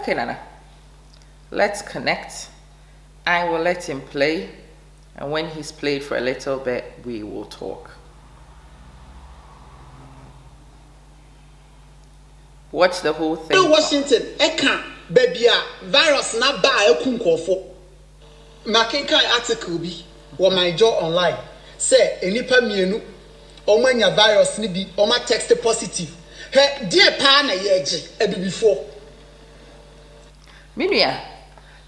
Okay, Nana. Let's connect. I will let him play. And when he's played for a little bit, we will talk. Watch the whole thing. Washington, Eka, baby, virus na ba ekun kofo. Makenkai article bi wo my job online. Say enipa mienu omanya virus ni bi oma test positive. He dear pa na yeje ebi before. Minia,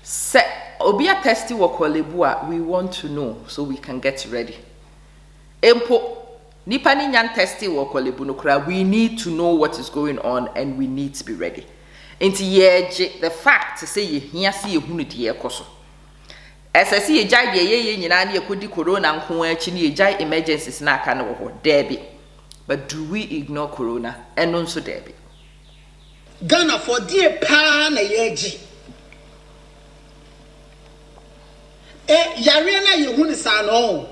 say obia testing wo kwalebu a we want to know so we can get ready. Empo nipa ni nyan testing wo kwalebu no kra, we need to know what is going on and we need to be ready. Enti yeje the fact say ye hia se ye hunu de ekoso. SSC ye jai de ye nyina na ekodi corona nko achi na ye jai emergencies na aka na wo ho debi. But do we ignore corona? Eno nso debi. Ghana for dear pa na yeje. Yare na ye hunu sa no.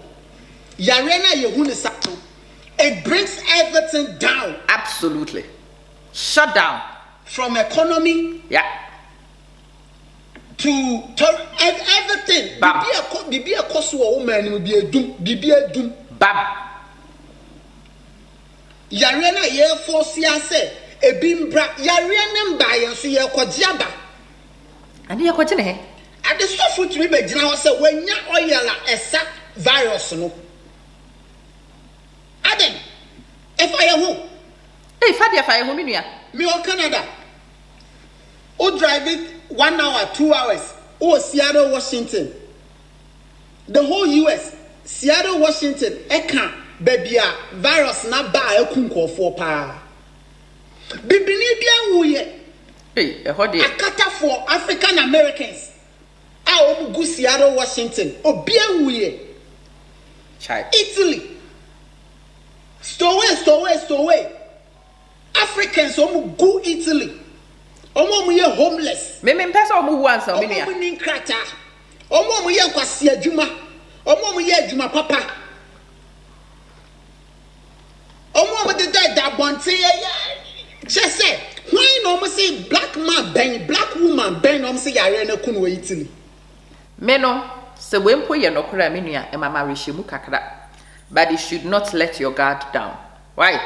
Yare na ye hunu sa no. It brings everything down. Absolutely. Shut down. From economy. Yeah. To everything. Bibi a cost wo woman will be a doom. Bibi a doom. Bam. Yare na ye force ya say e bimbra yare na mba so ye kwajiaba. Ani ye kwajine he? At the stuff to be be gina say when nya oil a esa virus no. Aden. If I ho. Hey, Fadia fire ho minua. Me on Canada. O drive it 1 hour, 2 hours. O Seattle, Washington. The whole US, Seattle, Washington, eka baby virus na ba ekun kofo pa. Bibini bia wuye. Hey, ehode. Akata for African Americans. A omugu Seattle, Washington. Obia wuye. Chai. Italy. Stowaway. Africans omugu Italy. Omo ye homeless. Me pesa omo wu ansa me nua. Omo ni nkrata. Omo ye kwase adwuma. Omo ye adwuma papa. Omo de da bonte ye. Say, why no mo say black man ben, black woman ben no say yare na kunu Italy. Me no, se wempo ye nokora me nua e mama rehemu kakra. But you should not let your guard down. Why?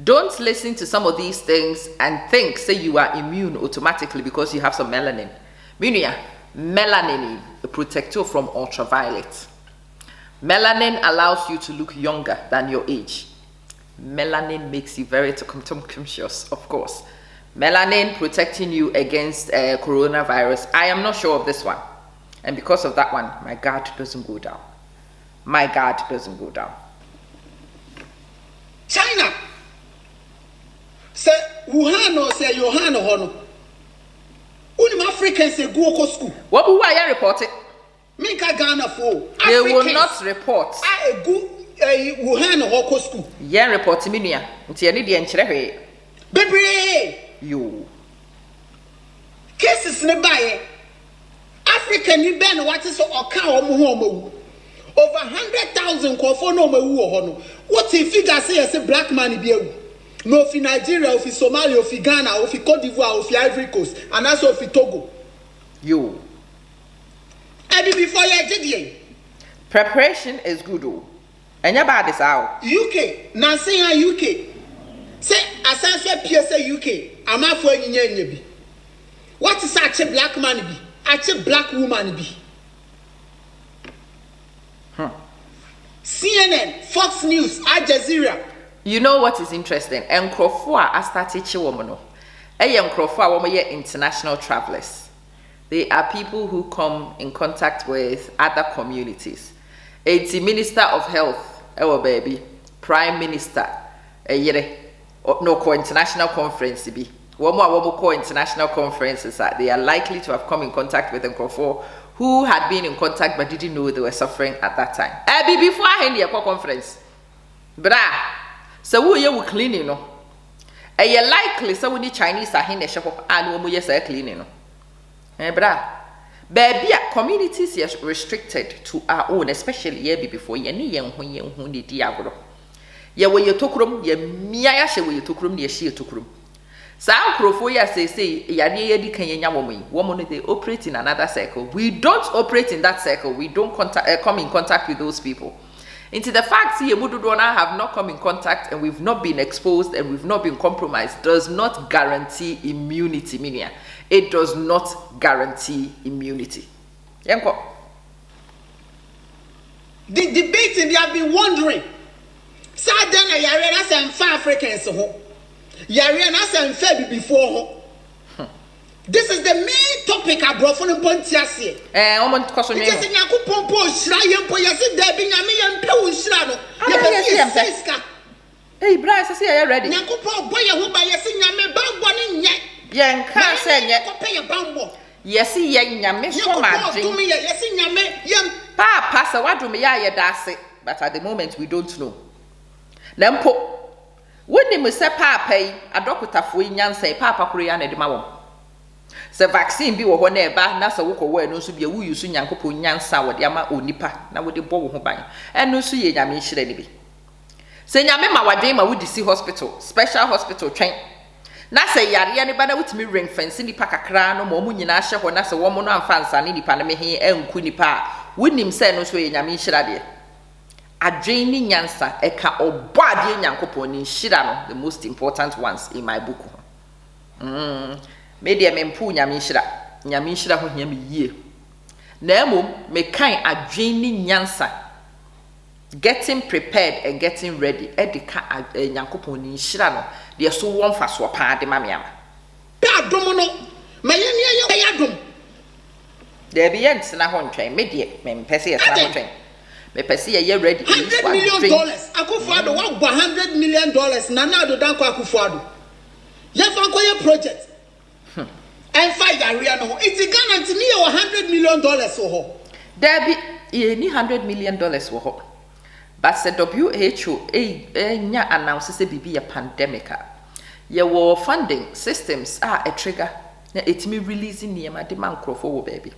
Don't listen to some of these things and think, say you are immune automatically because you have some melanin. Minia, melanin, a protector from ultraviolet. Melanin allows you to look younger than your age. Melanin makes you very conscious, of course. Melanin protecting you against coronavirus. I am not sure of this one. And because of that one, my guard doesn't go down. My guard doesn't go down. China. Say Wuhan or say Johan or Hono. Unim Africans say go to school. What will I report it? Minka Ghana for. They will not report. I go Wuhan or go school. Yeah, report me near. Until you need the enchre. Baby. You. Cases nearby. African ni ben what is so oka over 100,000 kofo no mawu hono. What if figure say black man be no fi Nigeria, fi Somalia, fi Ghana, fi Cote d'Ivoire, fi Ivory Coast, and also fi Togo. You. And before you did Preparation is good. And your bad is out. UK, now say UK. Say asanse PSA UK. I'm not for any. What is such a black man be? Such a black woman be? CNN, Fox News, Al Jazeera. You know what is interesting? Nkrofo a started chiwomono. Nkrofo a womo international travelers. They are people who come in contact with other communities. It's the Minister of Health, baby, Prime Minister, no international conference be. Womo international conferences they are likely to have come in contact with Nkrofo who had been in contact but didn't know they were suffering at that time. Before I had the conference. Bra, so we are cleaning no. You likely so we Chinese are in the shop and we are cleaning no. Bra, baby, communities are restricted to our own, especially year before you need who need diagro. Ya we you took room, ye miya she we you took room, ye she took room. Sa nkrofo ya say yare yedi kan yenya woman they operate in another circle. We don't operate in that circle. We don't come in contact with those people. Into the fact see Mududona have not come in contact and we've not been exposed and we've not been compromised does not guarantee immunity, Minia. It does not guarantee immunity. Yanko. The debate they have been wondering. Sadana yare na sem fa Africans ho. Yare na sem fa before ho. This is the main topic abrofo no pontiase. Omo koso nwe. Just Yakupon po shira yempo yesi da bi nyame yempe wo shira no. Yempe. Hey bra say you ready. Yakupon boy ye ho ba yesi nyame bambo ne nye. Yen ka say nye. Ko pay bambo. Yesi ye nyame so madwen. Yakupon me yesi nyame yem. Papa say wadum ya ye dase, but at the moment we don't know. Lempo woni me se papa yi adokotafo nyansa yi papa koro ya na de ma wo. Se vaccine bi wo ho na eba na se wo ko wo eno so bia wo yusu nyankopon nyansa wo de ama onipa na wo de bo wo ho ban eno so ye nyame nhire ne bi se nyame ma wadwen ma wo di si hospital special hospital twen na se yare ne ba na wutimi ring fence nipa kakra no mo mu nyina hye ho na se wo mo no amfa nsa ne nipa na me he enku nipa wonim se no so ye nyame nhira de adwen ni nyansa eka obo ade nyankopon ni nhira no the most important ones in my book. Media mempu nyame nhira ho hia me yie na emom me kan adwen ni nyansa getting prepared and getting ready edika nyankopon ni nhira no de so won fa so pa de mamiama pa dom no ma ye ne ye adom de bi yent na ho ntwen me de me mpese ye na ho ntwen me pese ye ready $100 million Akufo-Addo wa gba $100 million Nana Addo danko Akufo-Addo ye fa koye project and fight area no it's Ghana to me $100 million ho there be any $100 million ho but the WHO nya announce say bibi a pandemic ye wo funding systems are a trigger na etimi releasing niema de man crofo wo baby.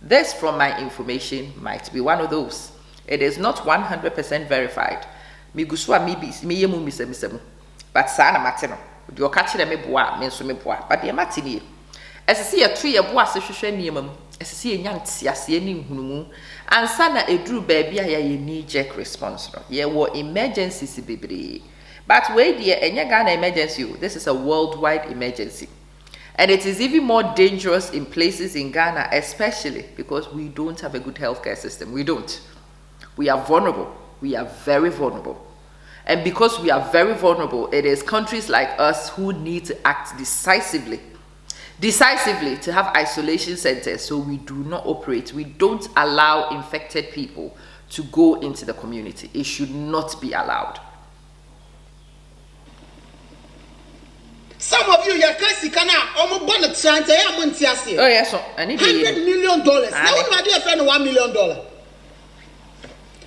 This from my information might be one of those. It is not 100% verified. Mi gusua mi yemu misemu but sa na mate no de o ka kire me boa me nso me boa but de mate nie esese ye to ye boa se hwehwe niema mu esese ye nya ntiase ni nhunumu ansa na eduru baabi a ye knee jerk response no ye wo emergency bebre but we dey enye Ghana emergency. This is a worldwide emergency and it is even more dangerous in places in Ghana, especially because we don't have a good healthcare system. We are vulnerable. We are very vulnerable. And because we are very vulnerable, it is countries like us who need to act decisively to have isolation centers so we do not operate. We don't allow infected people to go into the community. It should not be allowed. Some of you, you're crazy, can I? Oh, yes, so I need $100 million. Now, what do you spend $1 million?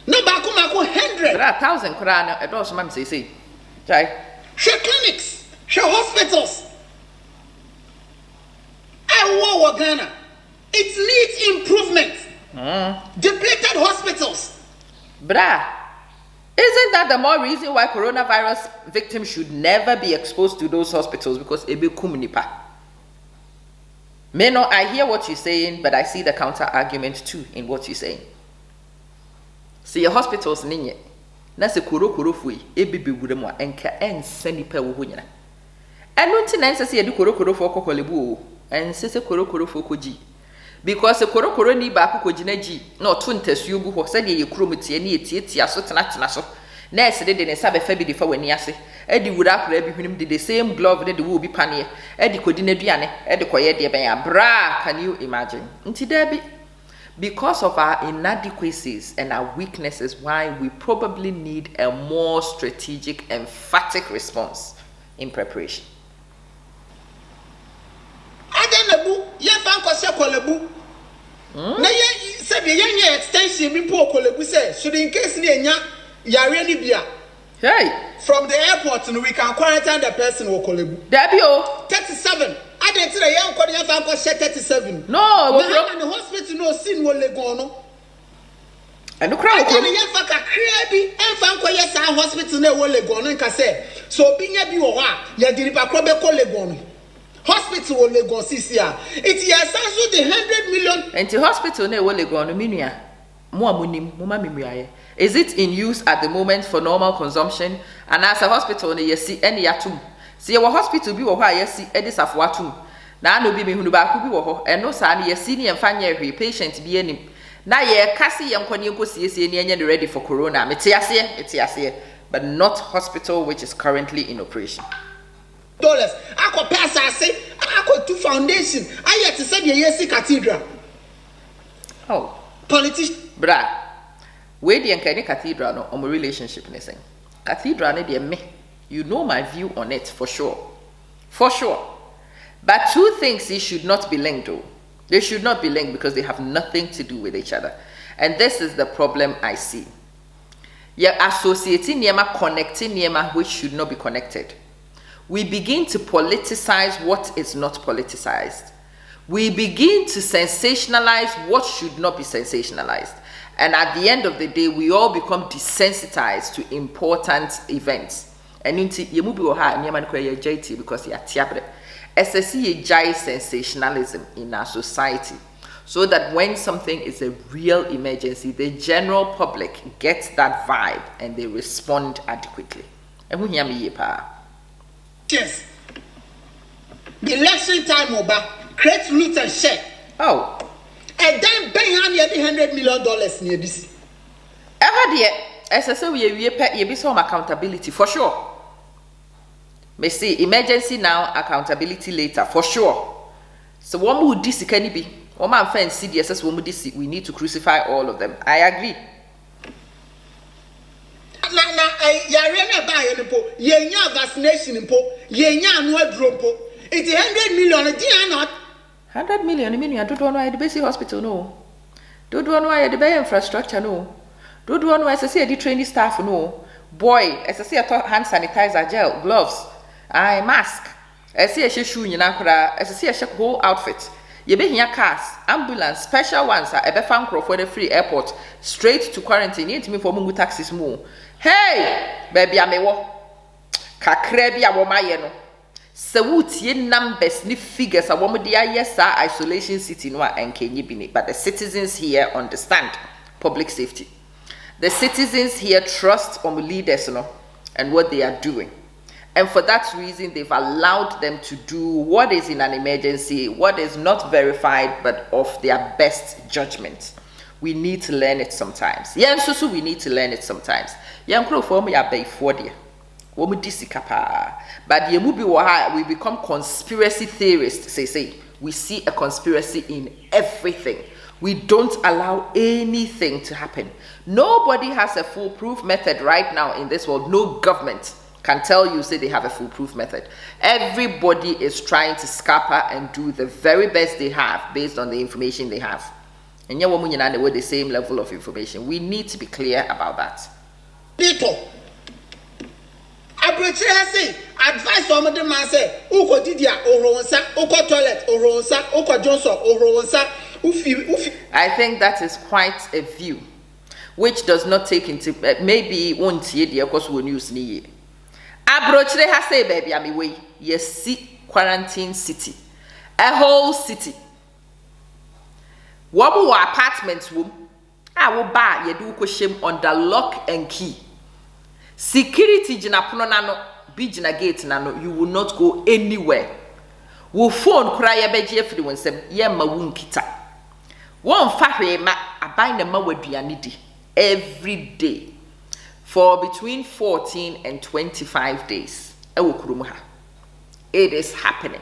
No, back 100. There are 1,000 krana. I don't know say. Jai. Share clinics, share hospitals. I war Ghana. It needs improvement. Depleted hospitals. Bra. Isn't that the more reason why coronavirus victims should never be exposed to those hospitals because ebe kumunipa? I hear what you're saying, but I see the counter argument too in what you're saying. See your hospitals ninye. Na se koro fui ebe bewure mu enka ense nipa wo ho nyina. Enu nti na ense se ye koro fo kokolebu o. Ense se koro fo koji. Because the koro ni ba akokogina ji na oto ntasuo gu ho se de ye kuro mutie na etie so tena so. Na ese de ne sabe fa bi de fa wani ase. Edi wura akora bi hwenim de the same glove de wo bi pane. Edi kodi na duane, edi koye de ben ya bra. Can you imagine? Nti there be because of our inadequacies and our weaknesses, why we probably need a more strategic, emphatic response in preparation. Adenebu, ye fan kwase kolebu. Na ye se be ye extension bi po kolebu say, should in case ni enya yare ni bia. Hey, from the airport we can quarantine the person wo kolebu. Dabio 37. I didn't say young Korean fan 37. No, in the hospital no sin will go no. no crowd ko ye fa kakra bi emfa nko ye sa hospital na wo Legon nka say so binya bi wo ho a ye diripa kro be ko Legon hospital wo Legon CCA it yes so the 100 million enti hospital na wo Legon no minua mo amonim mo ma memuaye. Is it in use at the moment for normal consumption? And as a hospital, you see any yatum. See, our hospital be where you see Edis of Watum. Now, no be me who back be woho, and no son, ye senior and fine patient be any. Now, ye Cassie and Konyo see any ready for corona. Metiasia, but not hospital which is currently in operation. Dollars. I could pass, I say, I could do foundation. I yet to send ye see cathedral. Oh, politician. Bra. Where the Nkani cathedral no on relationship missing. Cathedral ne de me. You know my view on it for sure. For sure. But two things they should not be linked though. They should not be linked because they have nothing to do with each other. And this is the problem I see. You're associating Niema, connecting Niema which should not be connected. We begin to politicize what is not politicized. We begin to sensationalize what should not be sensationalized. And at the end of the day, we all become desensitized to important events. And into Yemubi Oha, Niaman Koya JT because you are tiabre. SSC jai sensationalism in our society. So that when something is a real emergency, the general public gets that vibe and they respond adequately. And who hear me yepa? Yes. The election time over, create root and share. Oh. And then pay $100 million near this. Ever dear, as I say, we be some accountability for sure. May say emergency now, accountability later for sure. So one who this can be, one man fan CDSS, one who this we need to crucify all of them. I agree. Na yarena buy no po, yenya vaccination po, yenya no drone po. It's 100 million, do not? 100 million, I mean, I don't know why the basic hospital, no. Don't know why the bay infrastructure, no. Don't know why I say the training staff, no. Boy, as I say, hand sanitizer, gel, gloves, mask. I see a shoe in Akra, as I see a whole outfit. You be here cars, ambulance, special ones are ever found for the free airport, straight to quarantine. You need me for Mungu taxis more. Hey, baby, I'm a walk. Kakrebi, a woman, so would numbers ni figures a woman dear yes isolation city no and Kenyi, but the citizens here understand public safety. The citizens here trust on leaders and what they are doing. And for that reason, they've allowed them to do what is in an emergency, what is not verified, but of their best judgment. We need to learn it sometimes. Yeah, so we need to learn it sometimes. Young crow for me, I pay for dear. But we become conspiracy theorists. Say, we see a conspiracy in everything. We don't allow anything to happen. Nobody has a foolproof method right now in this world. No government can tell you, say they have a foolproof method. Everybody is trying to scupper and do the very best they have based on the information they have. And yeah, women with the same level of information. We need to be clear about that. People. I say advice on the man say, Uko Didia, Oronsa, Uko toilet, Oronsa, Uko Johnson, Oronsa, Ufi. I think that is quite a view, which does not take into maybe won't ye dear cause we'll use ni. Abrochre has say, baby, I'm away. Yes, see quarantine city, a whole city. What more apartments room? I will buy ye do question under lock and key. Security jina puno nano, bi jina gate nano, you will not go anywhere. Wo phone kura ye beji efiri wonsem, ye ma wunkita. Won fahwe ma abai na ma waduane di every day for between 14 and 25 days. Ewo kurum ha. It is happening.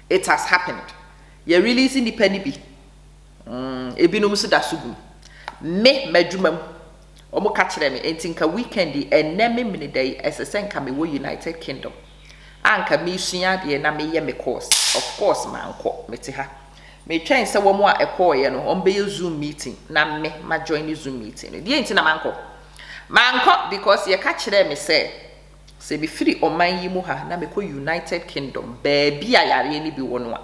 It has happened. Ye releasing the penny bi. Ebinom so da sugum. Me madwumam omo ka kire me entinka weekend eneme mini day esesenka me wo United Kingdom anka me sua de na me ye me course of course man ko mete ha me twen se wo mo a ekọ ye no ombe Zoom meeting na me ma join the Zoom meeting de entina man ko because ye ka kire me se be free oman yi mu ha na me ko United Kingdom baabi a yare ni bi wo no a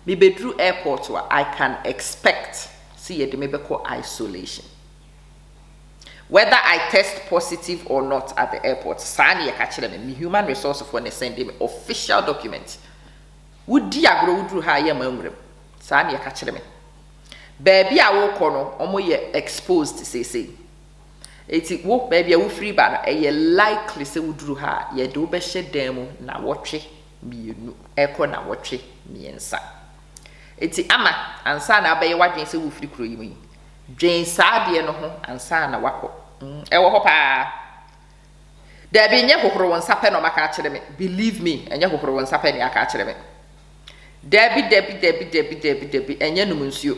me bedru airport wa I can expect see ye de me be ko isolation. whether I test positive or not at the airport. Sani yakachile me human resource for ne send me official document. Wudi agro wudru ha ye mamrem. Sani yakachile me. Baby a wo kono omo ye exposed say. Eti wo baby a wo free ba na ye likely say wudru ha ye de wo be hye demu na wotwe mienu eko na wotwe miensa. Eti ama ansa na abaye wadwen say wo free kuro yi. Dwen saade no ho ansa na wako ewo ho pa da bi nye hohoro won sape no maka akere me, believe me enye hohoro won sape ne aka akere me, debi enye num nsuo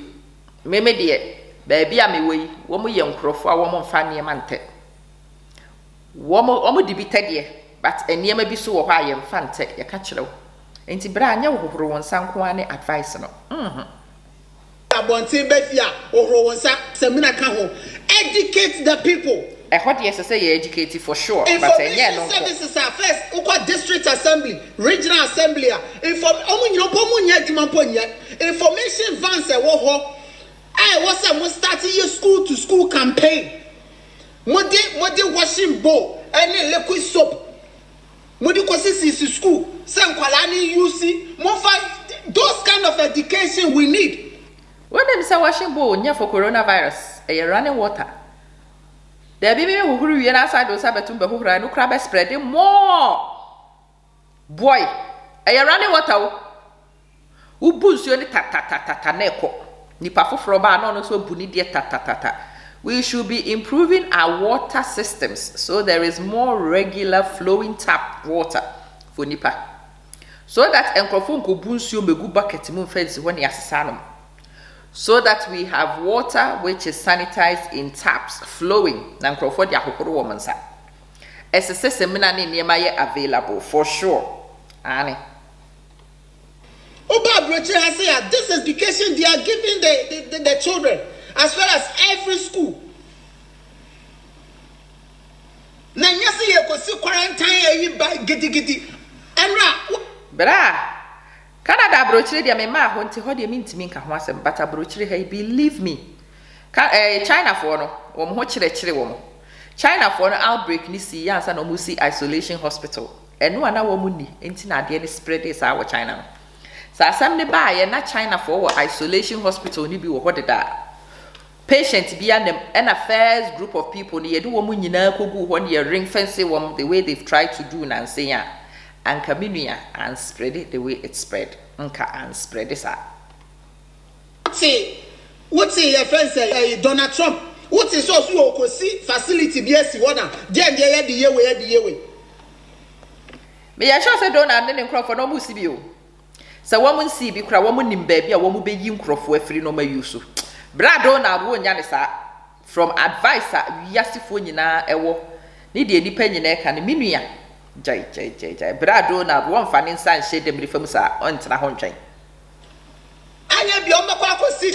meme de ba bi a mewe wo mo ye nkrofo a wo mo mfa ne mante wo mo di bitede but enema bi so wo ho aye mfa nte ye ka kire wo enti bra anya hohoro won sanko ane advice no abontin befia ohoro wonsa semina ka ho, educate the people. What yes say you educate for sure, but no services are first uko district assembly, regional assembly, information vans e wo ho. Was mo starting your school to school campaign. Modi washing bowl and liquid soap. Modi kwasi school, say nkwala ni UC, mo those kind of education we need. When them say washing bowl nya for coronavirus, e running water. There be me who we na side o sabetum be who no crab spreading more. Boy, e running water. Ubu nsuo ni ta na ekọ. Nipa foforo ba na no so bu ni de ta. We should be improving our water systems so there is more regular flowing tap water for nipa. So that enkrofo nko bu nsuo megu bucket mu fence when yasesa no. So that we have water which is sanitized in taps flowing. Na nkrofo dia kokoro wo mansa. Esese semina ne niema ye available for sure. Ani. Oba Broche has said this education they are giving the children as well as every school. Na nyase ye kosi quarantine yi ba gidi. Enra bra Canada brochire dia me ma ho nti ho dia me ntimi nka ho asem but brochire ha believe me. China for no wo ho kire wo. China for no outbreak ni si yansa no mu si isolation hospital. Eno ana wo mu ni nti na ade ne spread is our China. Sa asem ne ba ye na China for wo isolation hospital ni bi wo ho deda. Patient bi anem and a first group of people ni ye do wo mu nyina kogu ho ne ring fence wo the way they've tried to do na say ya. And communia and spread it the way it spread. And spread this out. What's your friend say? Donald Trump. What is also you see facility BSC one? Then the year way. Me I sure say Donald then crop for no musibio. So woman see be cry woman in baby a woman be yin crop for free no may use. Bra Donald won yanisa from advisor yasifo nyina ewo. Need the independent can minuya. Jai. Brado na one fan inside shade them reform sa on to na hontwen. Anya bi o makwa akosi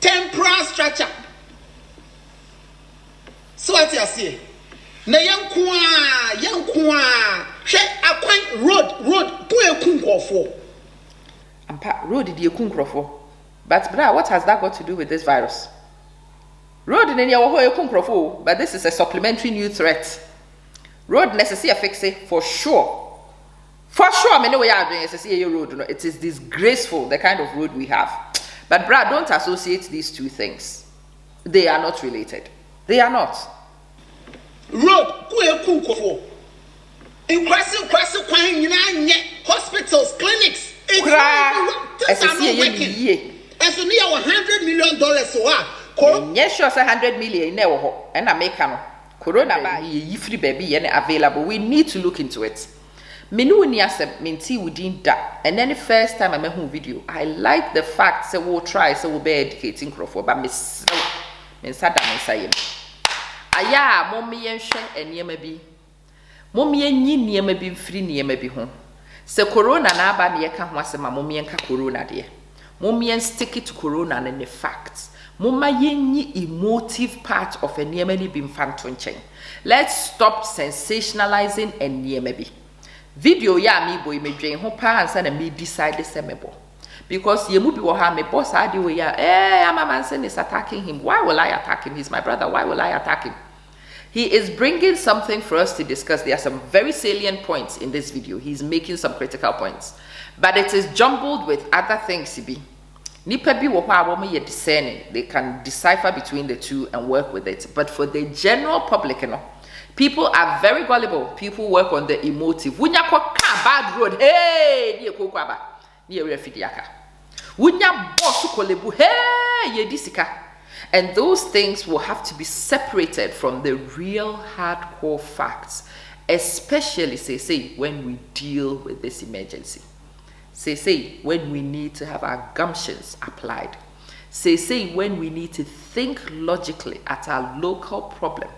temporal structure. So what you see? Na yanko a hwe akwan road to ekun krofo. Ampa road di ekun krofo. But bra, what has that got to do with this virus? Road in your ho ekun krofo, but this is a supplementary new threat. Road necessary fix it for sure. For sure, many way are doing necessary road. No, it is disgraceful the kind of road we have. But Brad, don't associate these two things. They are not related. They are not. Road hospitals, clinics. It's not working. And so near $100 million. Yes, sure, $100 million never and I make Corona free baby and available. We need to look into it. Menu ni asem minti within that. And then the first time I made home video, I like the fact say we'll try so we'll be educating Crawford, but miss sada mensayem. Aya mommy yen share and ye may be. Mommy yen ye may be free near may be home. Se corona na ba near can was a mommy and corona dear. Mommy and stick it to corona and the facts. Mama yenyi emotive part of a nearly being fantonchen. Let's stop sensationalizing and near maybe. Video ya me boy me drain ho pa and me decide the semebo. Because Yemubi Waha, me boss adi we ya, Amamansen is attacking him. Why will I attack him? He's my brother. Why will I attack him? He is bringing something for us to discuss. There are some very salient points in this video. He's making some critical points. But it is jumbled with other things, Sibi. Nipa bi wo hɔ a wɔn yɛ discerning. They can decipher between the two and work with it. But for the general public, you know, people are very gullible. People work on the emotive. Wunya kwa bad road. Hey, ni ekoko aba. Ni ewura fidiaka. Wunya boss kolebu. Hey, ye disika. And those things will have to be separated from the real hardcore facts, especially say when we deal with this emergency. Say when we need to have our gumptions applied. Say when we need to think logically at our local problem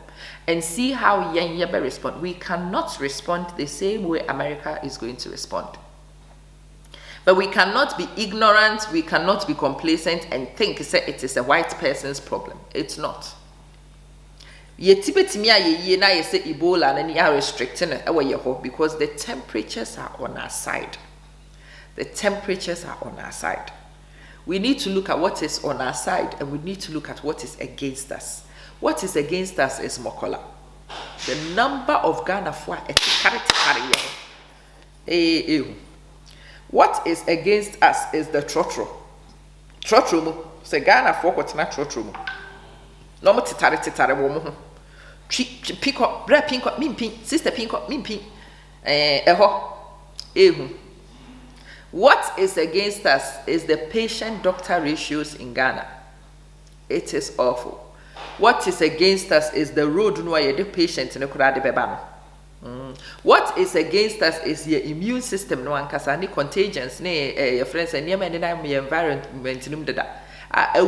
and see how Yanyebe respond. We cannot respond the same way America is going to respond. But we cannot be ignorant, we cannot be complacent and think it is a white person's problem. It's not. Ebola and are restricting it because the temperatures are on our side. The temperatures are on our side. We need to look at what is on our side and we need to look at what is against us. What is against us is Mokola. The number of Ghana for what is against us is the trotro. Trotro mu. Se Ghana for what na trotro mu. No mo titare wo mo ho. Pick up, bra pink up, mimpin, sister pink up, mimpin. What is against us is the patient-doctor ratios in Ghana. It is awful. What is against us is the road no the patient in the What is against us is your immune system no ankasa ni contagions ne your friends and your environment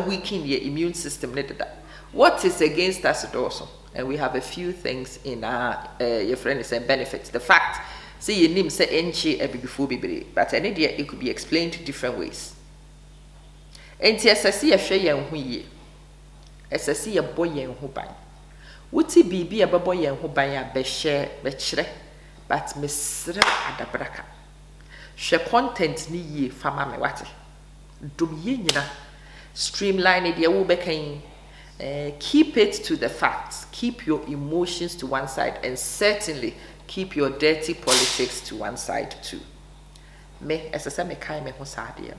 weaken your immune system ne dada. What is against us also? And we have a few things in our your friends and benefits. The fact see your name say enchi before baby, but any day it could be explained different ways. Enti asasi ehwe yen ho ye. Asasi ye boy yen ho ban. Wuti bibi ababo yen ho ban a be kire, but mesre adabraka. Hwe content ni ye fama me wate. Dum ye nyina. Streamline it ye wo bekan. Keep it to the facts. Keep your emotions to one side and certainly keep your dirty politics to one side too. Me esese me kai me ho saade no.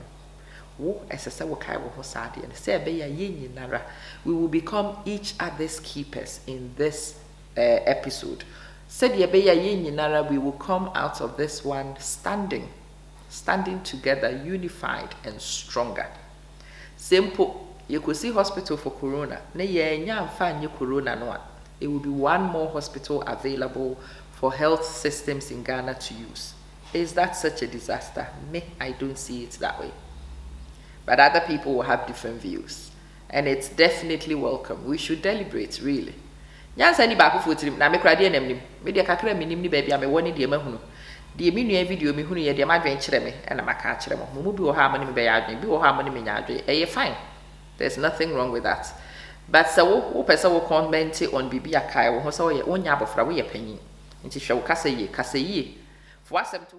Wo esese wo kai wo ho saade no. Se be ya ye nyinara. We will become each other's keepers in this episode. Said ye be ya ye nyinara, we will come out of this one standing together, unified and stronger. Simple. You could see hospital for corona. Ne ye nya amfa nye corona no. It will be one more hospital available for health systems in Ghana to use. Is that such a disaster? Me, I don't see it that way. But other people will have different views. And it's definitely welcome. We should deliberate, really. Nyansa ni baako fotirim na me kra de enam nim. Me de kakra minim ni baabi a me woni de mahunu. De me nua video me hunu ye de madwen kire me e na maka kire mo. Mo bi wo ha amane me be ya adwen, bi wo ha amane me nya adwen. E fine. There's nothing wrong with that. But so wo pesa wo comment on bibi akai wo so ye onya abofra wo ye panyin. Nti hwe wo kasa ye. For asem to